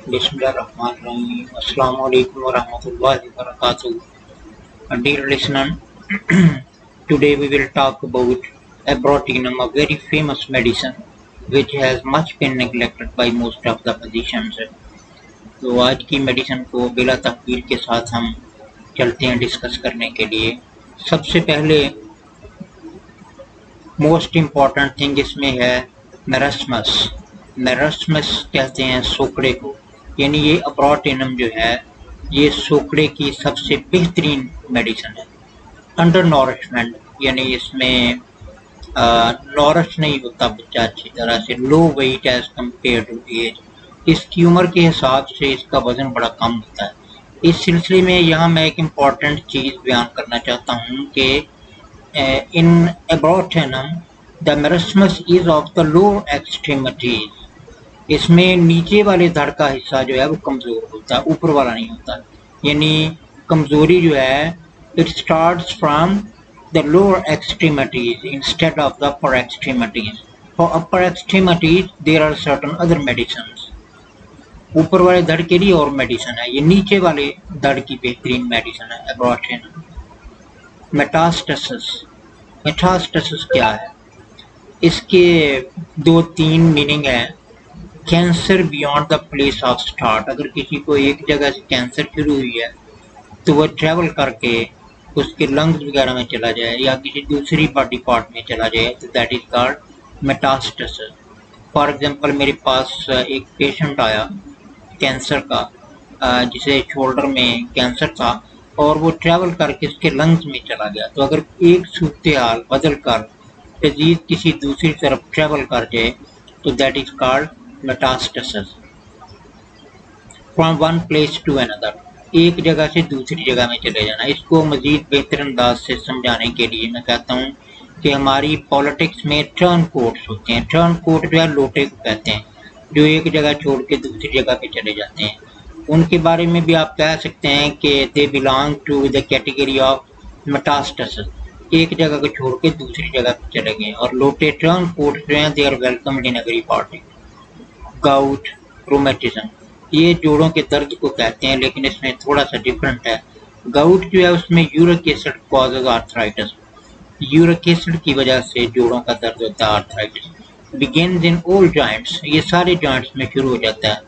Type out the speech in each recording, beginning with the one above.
Bismillahirrahmanirrahim. Assalamualaikum warahmatullahi wabarakatuh. Dear listener, today we will talk about abrotinum, a very famous medicine which has much been neglected by most of the physicians. तो आज की medicine को बिला तखीर के साथ हम चलते हैं डिस्कस करने के लिए। सबसे पहले मोस्ट इम्पॉर्टेंट थिंग इसमें है मेरस्मस। मेरस्मस कहते हैं सोकड़े को, यानी ये अब्रोटिनम जो है ये सोकड़े की सबसे बेहतरीन मेडिसिन है। अंडर नॉरिशमेंट, यानी इसमें नॉरिश नहीं होता बच्चा अच्छी तरह से, low weight as compare to age, इसकी उम्र के हिसाब से इसका वजन बड़ा कम होता है। इस सिलसिले में यहाँ मैं एक इम्पॉर्टेंट चीज़ बयान करना चाहता हूँ कि इन abrotinum the merismus is of the lower extremities, इसमें नीचे वाले धड़ का हिस्सा जो है वो कमज़ोर होता है, ऊपर वाला नहीं होता। यानी कमज़ोरी जो है it starts from the lower extremities instead of the upper extremities. For upper extremities there are certain other medicines. ऊपर वाले धड़ के लिए और मेडिसिन है, ये नीचे वाले धड़ की बेहतरीन मेडिसिन है abrotinum. मेटास्टेसिस, मेटास्टेसिस क्या है? इसके 2-3 मीनिंग है। Cancer beyond the place of start, अगर किसी को एक जगह से कैंसर शुरू हुई है तो वह ट्रैवल करके उसके लंग्स वगैरह में चला जाए या किसी दूसरी बॉडी पार्ट में चला जाए तो that is called metastasis. For example मेरे पास एक पेशेंट आया कैंसर का, जिसे शोल्डर में कैंसर था और वो ट्रैवल करके उसके लंग्स में चला गया। तो अगर एक सूरत हाल बदल कर डिजीज किसी दूसरी तरफ ट्रैवल कर जाए तो that is called metastasis. From one place to another, एक जगह से दूसरी जगह में चले जाना। इसको मजीद बेहतर अंदाज से समझाने के लिए मैं कहता हूँ कि हमारी पॉलिटिक्स में टर्न कोट्स होते हैं। टर्न कोट जो है लोटे को कहते हैं, जो एक जगह छोड़ के दूसरी जगह पे चले जाते हैं। उनके बारे में भी आप कह सकते हैं कि they belong to the category of metastasis, एक जगह को छोड़ के दूसरी जगह पे चले गए। और लोटे टर्न कोट जो हैं they are welcome in every party. Gout, rheumatism, ये जोड़ों के दर्द को कहते हैं, लेकिन इसमें थोड़ा सा डिफरेंट है। गाउट जो है उसमें uric acid causes arthritis, uric acid की वजह से जोड़ों का दर्द होता है, arthritis. Begins in all joints, ये सारे जॉइंट्स में शुरू हो जाता है।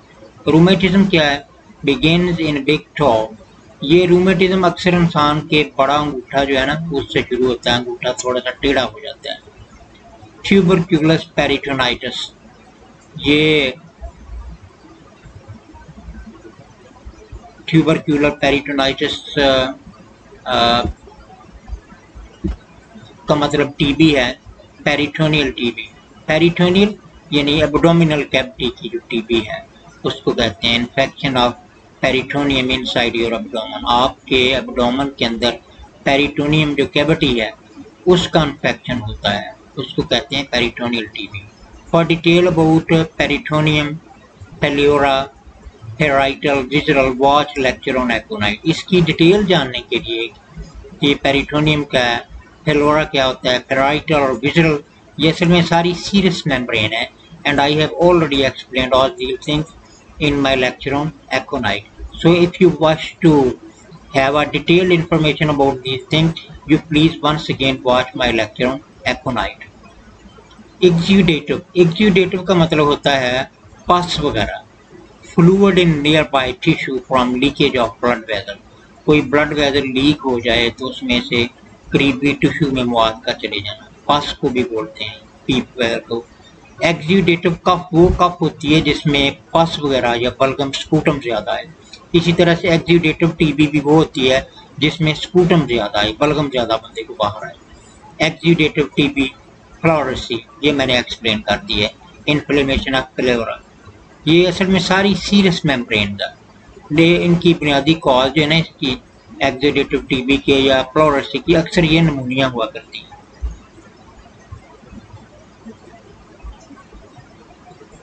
रोमेटिज्म क्या है? बिगिन्स इन बिग टो, ये रूमेटिज्म अक्सर इंसान के बड़ा अंगूठा जो है ना उससे शुरू होता है, अंगूठा थोड़ा सा टेढ़ा हो जाता है। ट्यूबरक्यूलस पेरिटोनाइटिस, ये ट्यूबरक्यूलर पेरिटोनाइटिस का मतलब टीबी है, पेरिटोनियल टीबी। पेरिटोनियल यानी एब्डोमिनल कैविटी की जो टीबी है उसको कहते हैं infection of peritoneum inside your abdomen, आपके एब्डोमेन के अंदर पेरिटोनियम जो कैविटी है उसका इन्फेक्शन होता है, उसको कहते हैं peritoneal TB. For detail about peritoneum फेल्योरा parietal visceral watch lecture on aconite, इसकी डिटेल जानने के लिए कि पेरिटोनियम क्या है, फेलोरा क्या होता है, पेराइटल और विजरल, ये असल में सारी सीरस मेम्ब्रेन है। And I have already explained all these things in my lecture on aconite. So if you wish to have a detailed information about these things, you please once again watch my lecture on aconite. Exudative, exudative का मतलब होता है पस वगैरह। Fluid in nearby tissue from leakage of blood vessel, कोई blood vessel leak हो जाए तो उसमें से करीबी टिश्यू में मवाद का चले जाना, पस को भी बोलते हैं, पीप वगैरह को। एक्सुडेटिव कफ वो कफ होती है जिसमें पस वगैरह या बलगम स्पूटम ज्यादा है। इसी तरह से एक्सुडेटिव टीबी भी वो होती है जिसमें स्पूटम ज्यादा है, बलगम ज्यादा बंदे को बाहर आए। एक्सुडेटिव टीबी फ्लोरेसी, ये मैंने एक्सप्लेन कर दी है। इन्फ्लेमेशन ऑफ प्लेवरा, ये असल में सारी सीरस मेम्ब्रेन का, इनकी बुनियादी कॉज जो है ना इसकी एक्सुडेटिव टीबी के या फ्लोरेसी की अक्सर ये नमूनिया हुआ करती है।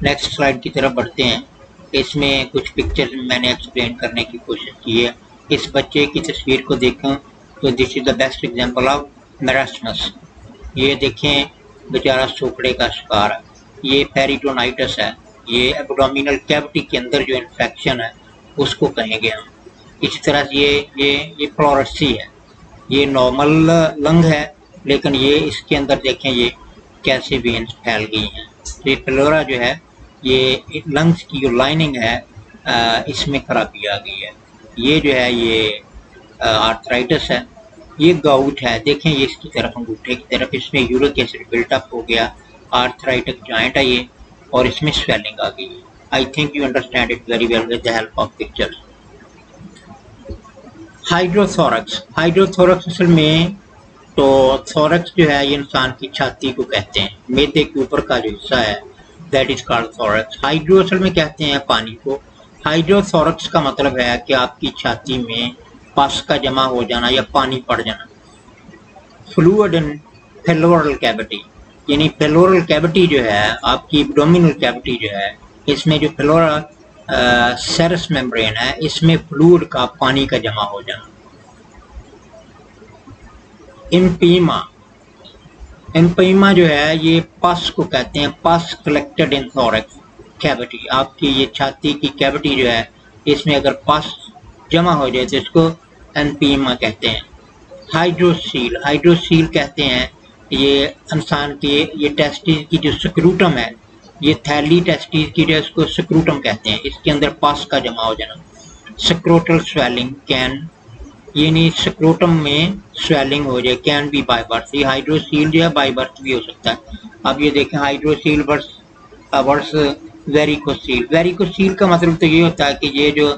नेक्स्ट स्लाइड की तरफ बढ़ते हैं। इसमें कुछ पिक्चर्स मैंने एक्सप्लेन करने की कोशिश की है। इस बच्चे की तस्वीर को देखें तो this is the best example of marasmus. ये देखें बेचारा सोकड़े का शिकार है, ये पेरिटोनाइटिस है। ये एब्डोमिनल कैविटी के अंदर जो इन्फेक्शन है उसको कहेंगे हम। इसी तरह से ये प्लोरेसी है, ये नॉर्मल लंग है, लेकिन ये इसके अंदर देखें ये कैसे वेन्स फैल गई हैं। तो ये प्लोरा जो है, ये लंग्स की जो लाइनिंग है इसमें खराबी आ गई है। ये जो है ये आर्थराइटिस है, ये गाउट है, देखें ये इसकी तरफ अंगूठे की तरफ, इसमें यूरिक एसिड बिल्टअप हो गया, आर्थराइटिक जॉइंट है ये, और इसमें स्वेलिंग आ गई है। I think you understand it very well with the help of pictures. Hydrothorax असल में तो थोरक्स जो है ये इंसान की छाती को कहते हैं, मैदे के ऊपर का जो हिस्सा है दैट इज कॉल्ड थोरक्स। हाइड्रो असल में कहते हैं पानी को। हाइड्रोथोरक्स का मतलब है कि आपकी छाती में पस का जमा हो जाना या पानी पड़ जाना। फ्लूइड इन फेलोरल कैविटी, यानी फेलोरल कैविटी जो है आपकी एब्डोमिनल कैविटी जो है, इसमें जो फेलोरा सेरस मेम्ब्रेन है इसमें फ्लूइड का पानी का जमा हो जाना। एम्पीमा जो है ये पस को कहते हैं, पस कलेक्टेड इन थोरक्स कैविटी। आपकी ये छाती की कैविटी जो है इसमें अगर पस जमा हो जाए तो इसको एम्पीमा कहते हैं। हाइड्रोसील कहते हैं ये इंसान के ये टेस्टिस की जो स्क्रूटम है, ये थैली टेस्टिस की जो इसको स्क्रूटम कहते हैं, इसके अंदर पस का जमा हो जाना। स्क्रोटल स्वेलिंग कैन, यानी स्क्रोटम में स्वेलिंग हो जाए, कैन बी बाय बर्थ। ये हाइड्रोसील जो है बाय बर्थ भी हो सकता है। अब ये देखें हाइड्रोसील वर्स वेरिकोसील। वेरिकोसील का मतलब तो ये होता है कि ये जो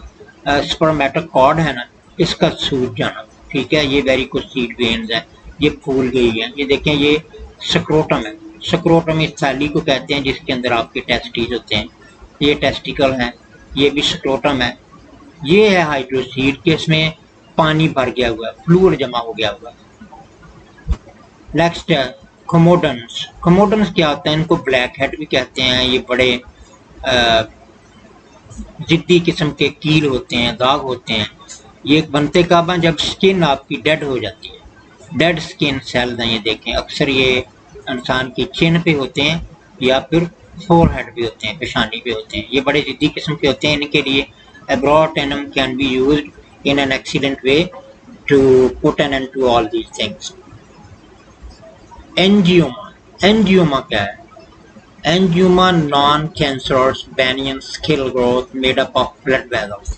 स्पर्मेटोकॉर्ड है ना इसका सूज जाना, ठीक है, ये वेरिकोसील वेन्स है, ये फूल गई है। ये देखें ये स्क्रोटम है, स्क्रोटम इस थैली को कहते हैं जिसके अंदर आपके टेस्टिस होते हैं, ये टेस्टिकल हैं, ये भी स्क्रोटम है। ये है हाइड्रोसील के इसमें पानी भर गया हुआ है, फ्लूइड जमा हो गया हुआ है। नेक्स्ट है कोमोडन्स। कोमोडन्स क्या होता है, इनको ब्लैक हेड भी कहते हैं। ये बड़े जिद्दी किस्म के कील होते हैं, दाग होते हैं। ये बनते कब हैं, जब स्किन आपकी डेड हो जाती है। डेड स्किन सेल्स हैं, ये देखें अक्सर ये इंसान की चिन पे होते हैं या फिर फोरहेड पे होते हैं, पेशानी पे होते हैं। ये बड़े जिद्दी किस्म के होते हैं। इनके लिए abrotanum can be used in an excellent way to put an end to all these things. Angioma क्या है? Angioma non-cancerous benign skull growth made up of blood vessels.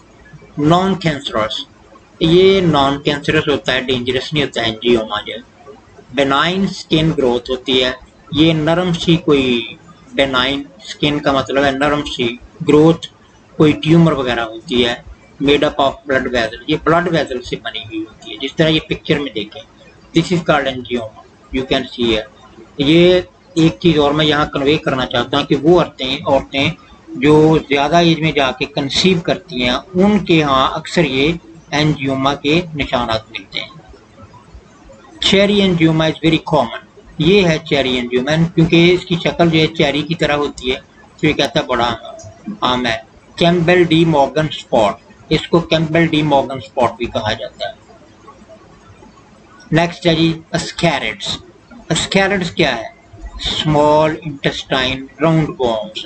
Non-cancerous, ये non-cancerous होता है, dangerous नहीं होता है एंजियोमा जो। benign skin growth होती है, ये नरम सी कोई, benign skin का मतलब है नरम सी growth, कोई ट्यूमर वगैरह होती है। Made up of blood vessel, ये ब्लड वेसल से बनी हुई होती है, जिस तरह ये पिक्चर में देखें। This is called angioma, you can see here. ये एक चीज़ और मैं यहाँ कन्वे करना चाहता हूँ कि वो औरतें जो ज़्यादा एज में जाके कंसीव करती हैं उनके यहाँ अक्सर ये एंजियोमा के निशानात मिलते हैं। चेरी एंजियोमा इज़ वेरी कॉमन, ये है चेरी एंजियोमा, क्योंकि इसकी शक्ल जो है चेरी की तरह होती है तो ये कहता है बड़ा आम है। कैम्पबेल डी मॉर्गन स्पॉट, इसको कैम्पबेल डी मॉर्गन स्पॉट भी कहा जाता है। नेक्स्ट है जी एस्कैरिड्स। एस्कैरिड्स क्या है? स्मॉल इंटेस्टाइन राउंड बॉम्ब्स,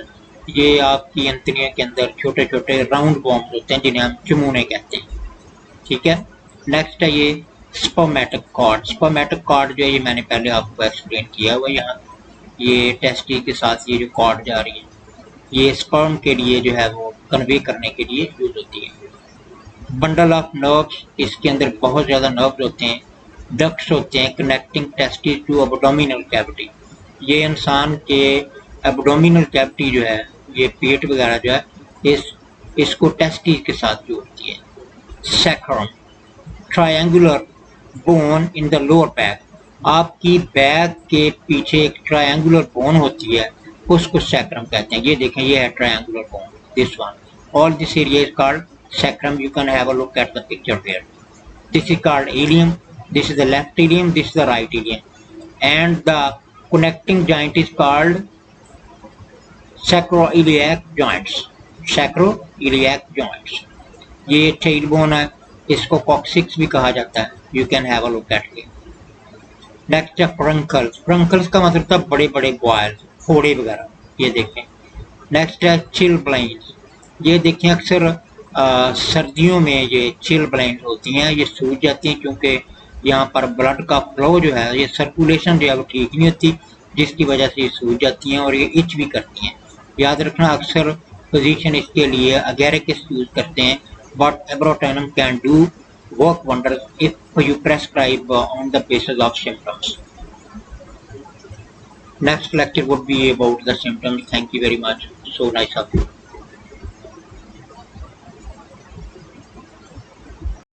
ये आपकी अंतड़ियों के अंदर छोटे छोटे राउंड बॉम्ब्स होते हैं जिन्हें हम चमूने कहते हैं, ठीक है। नेक्स्ट है ये स्पर्मेटोकॉर्ड। स्पर्मेटोकॉर्ड जो है ये मैंने पहले आपको एक्सप्लेन किया हुआ, यहाँ ये टेस्टी के साथ ये जो कॉर्ड जा रही है ये स्पर्म के लिए जो है वो कन्वे करने के लिए यूज होती है। बंडल ऑफ नर्व्स, इसके अंदर बहुत ज़्यादा नर्व्स होते हैं, डक्ट्स होते हैं connecting testis to abdominal cavity. ये इंसान के एब्डोमिनल कैविटी जो है, ये पेट वगैरह जो है इसको टेस्टिस के साथ जोड़ती है। Sacrum, triangular bone in the lower back, आपकी बैक के पीछे एक ट्रायंगुलर बोन होती है, उसको सैक्रम कहते हैं। ये देखें ये है triangular bone, this one. All this area is called sacrum. You can have a look at the picture there. This is called ileum, this is the left ileum, this is the right ileum, and the connecting joint is called sacroiliac joints. Sacroiliac joints, ये tailbone है, इसको coccyx भी कहा जाता है। You can have a look at it. Next है fruncles. Fruncles का मतलब था बड़े बड़े boils, फोड़े वगैरह। ये देखें नेक्स्ट है चिल ब्लाइंड्स। ये देखें अक्सर सर्दियों में ये चिल ब्लाइंड होती हैं, ये सूज जाती हैं क्योंकि यहाँ पर ब्लड का फ्लो जो है, ये सर्कुलेशन जो है वो ठीक नहीं होती, जिसकी वजह से ये सूज जाती हैं और ये इच भी करती हैं। याद रखना अक्सर फिजिशियन इसके लिए अगेरिकस यूज करते हैं, but abrotanum can do work wonders if you prescribe on the basis of symptoms. Next lecture would be about the symptoms. Thank you very much. So nice of you.